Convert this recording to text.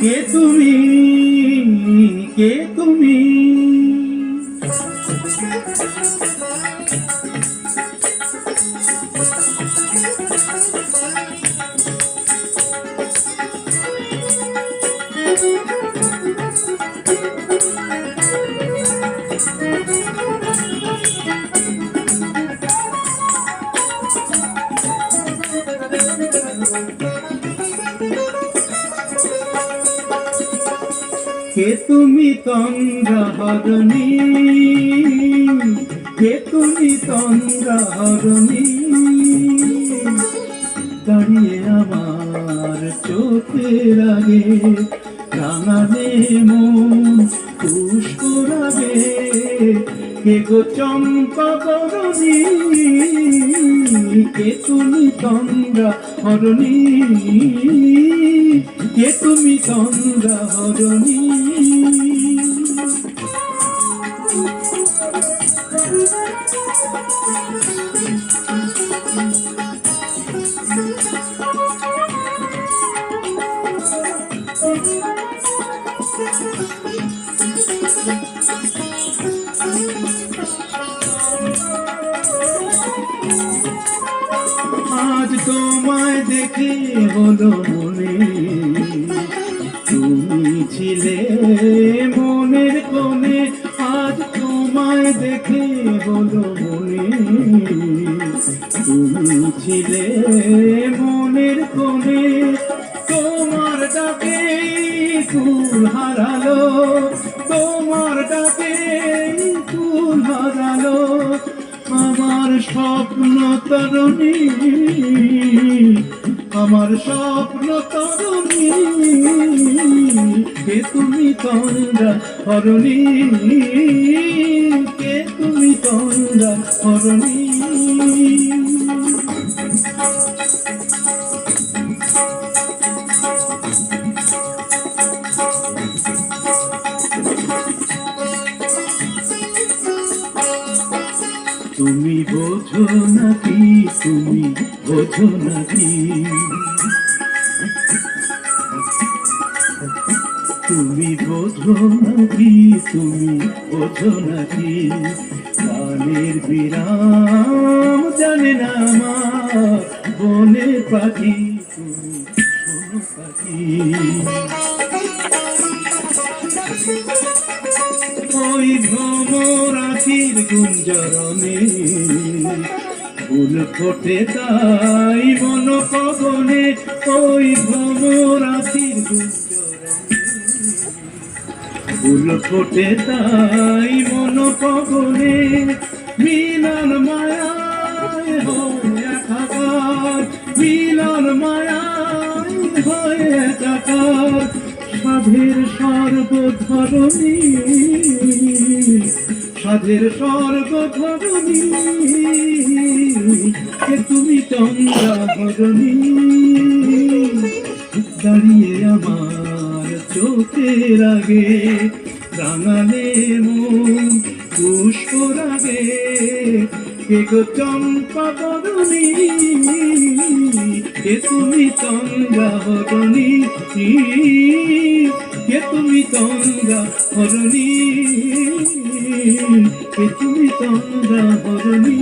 কে তুমি, কে তুমি? কে তুমি তন্দ্রাহরণী, কে তুমি তন্দ্রাহরণী? দাঁড়িয়ে আমার চোখের আগে রাঙালে মন পুষ্পরাগে। কে গো চম্পা বরণী, কে তুমি তন্দ্রাহরণী? কে তুমি তন্দ্রাহরণী? আজ তোমায় দেখে হলো মনে, তুমি ছিলে মনের কোণে। আজ তোমায় দেখে হলো মনে, তুমি ছিলে মনের কোণে। তোমার ডাকে ফুল হারালো, তোমার ডাকে ফুল হারালো আমার স্বপ্ন তরুণী, আমার স্বপ্ন তরুণী। কে তুমি তন্দ্রাহরণী, কে তুমি তন্দ্রাহরণী? তুমি বোঝো নাকি, তুমি বোঝো নাকি? তুমি বোঝো নাকি, তুমি বোঝো নাকি? গানের বিরাম জানে না আমার বনের পাখি, তুমি শোনো পাখি। ওই ভ্রমরাখির গুঞ্জরণে ফুল ফোটে তাই মন পবনে। ওই ভ্রমরাখির গুঞ্জরণে ফুল ফোটে তাই মন পবনে। মিলন মায়ায় হয় একাকার, মিলন মায়ায় হয় একাকার। সাধের স্বর্গ ধরণী, সাধের স্বর্গ ধরণী। কে তুমি তন্দ্রাহরণী? দাঁড়িয়ে আমার চোখের আগে রাঙালে মন পুষ্পরাগে। কে গো চম্পা বরণী, কে তুমি তন্দ্রাহরণী? কে তুমি তন্দ্রাহরণী, কে তুমি তন্দ্রাহরণী?